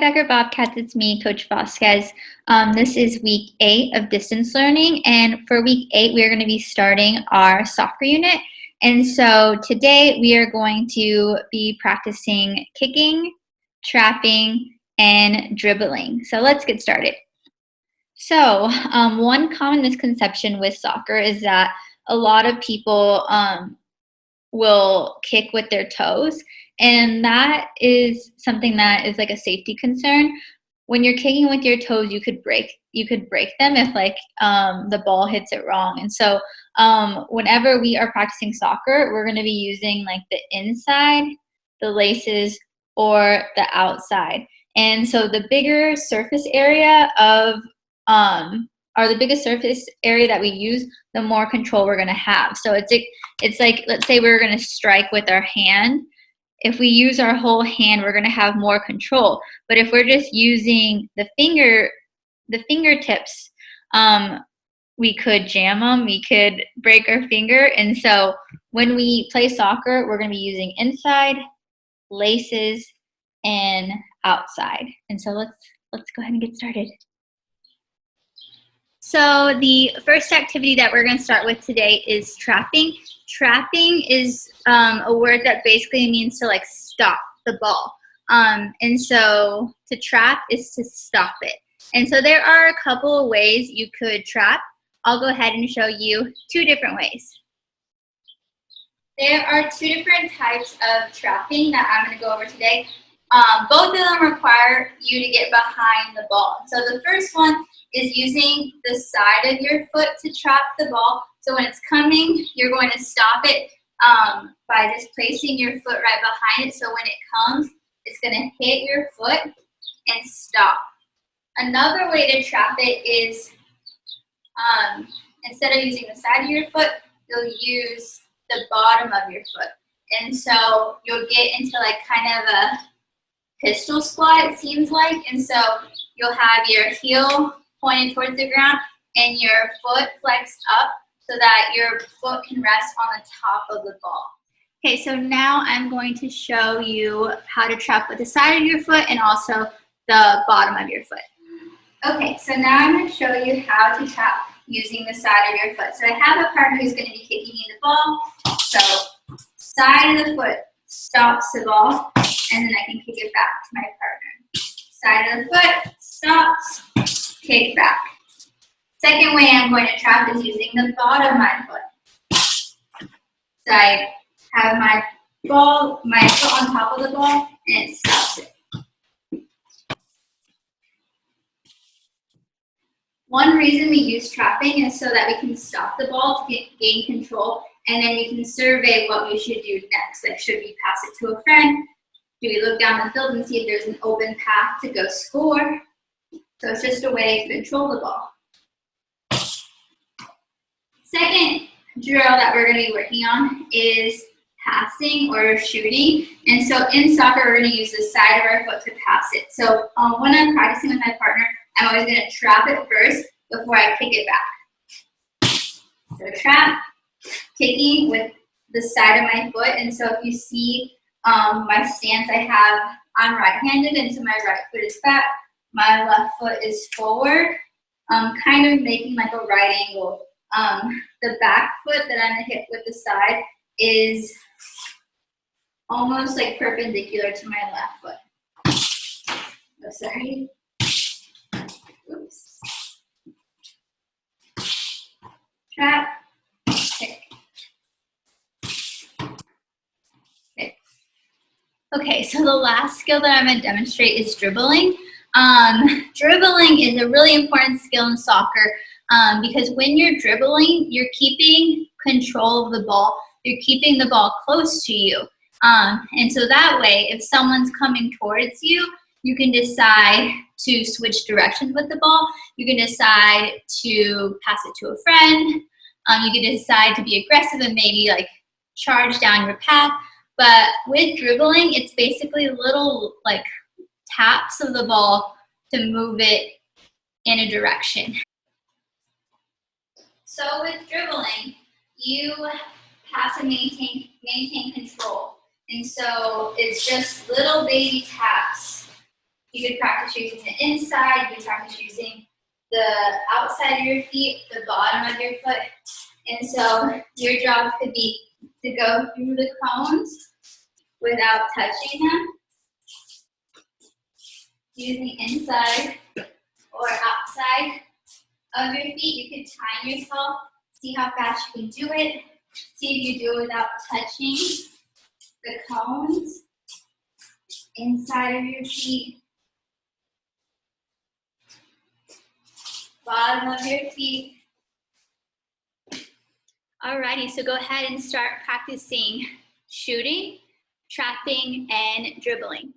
Backer Bobcats, it's me, Coach Vasquez. This is week 8 of distance learning, and for week 8, we are going to be starting our soccer unit. And so today we are going to be practicing kicking, trapping, and dribbling. So let's get started. So one common misconception with soccer is that a lot of people will kick with their toes, and that is something that is like a safety concern. When you're kicking with your toes, you could break them if the ball hits it wrong. And so whenever we are practicing soccer, we're going to be using like the inside, the laces, or the outside. And so the bigger surface area that we use, the more control we're going to have. So it's like, let's say we're going to strike with our hand. If we use our whole hand, we're going to have more control. But if we're just using the fingertips, we could jam them, we could break our finger. And so when we play soccer, we're going to be using inside, laces, and outside. And so let's go ahead and get started. So the first activity that we're going to start with today is trapping. Trapping is a word that basically means to like stop the ball. And so to trap is to stop it. And so there are a couple of ways you could trap. I'll go ahead and show you 2 different ways. There are 2 different types of trapping that I'm going to go over today. Both of them require you to get behind the ball. So the first one is using the side of your foot to trap the ball. So when it's coming, you're going to stop it by just placing your foot right behind it. So when it comes, it's going to hit your foot and stop. Another way to trap it is instead of using the side of your foot, you'll use the bottom of your foot. And so you'll get into like kind of a pistol squat, it seems like. And so you'll have your heel pointed towards the ground and your foot flexed up so that your foot can rest on the top of the ball. Okay, so now I'm going to show you how to trap with the side of your foot and also the bottom of your foot. Okay, so now I'm going to show you how to trap using the side of your foot. So I have a partner who's going to be kicking me the ball. So side of the foot stops the ball, and then I can kick it back to my partner. Side of the foot stops, kick back. Second way I'm going to trap is using the bottom of my foot. So I have my foot on top of the ball, and it stops it. One reason we use trapping is so that we can stop the ball to gain control, and then we can survey what we should do next. Like, should we pass it to a friend? Do we look down the field and see if there's an open path to go score? So it's just a way to control the ball. Second drill that we're going to be working on is passing or shooting. And so in soccer, we're going to use the side of our foot to pass it. So when I'm practicing with my partner, I'm always going to trap it first before I kick it back. So trap, kicking with the side of my foot. And so if you see my stance, I'm right-handed, and so my right foot is back, my left foot is forward, kind of making like a right angle. The back foot that I'm going to hit with the side is almost like perpendicular to my left foot. Oh, sorry. Oops. Trap, kick. Okay, so the last skill that I'm going to demonstrate is dribbling. Dribbling is a really important skill in soccer because when you're dribbling, you're keeping control of the ball. You're keeping the ball close to you. And so that way, if someone's coming towards you, you can decide to switch directions with the ball. You can decide to pass it to a friend. You can decide to be aggressive and maybe like charge down your path. But with dribbling, it's basically little like taps of the ball to move it in a direction. So with dribbling, you have to maintain control. And so it's just little baby taps You could practice using the inside, you could practice using the outside of your feet, the bottom of your foot. And so your job could be to go through the cones without touching them, using inside or outside of your feet. You could time yourself, see how fast you can do it, see if you do it without touching the cones, inside of your feet, bottom of your feet. Alrighty, so go ahead and start practicing shooting, trapping, and dribbling.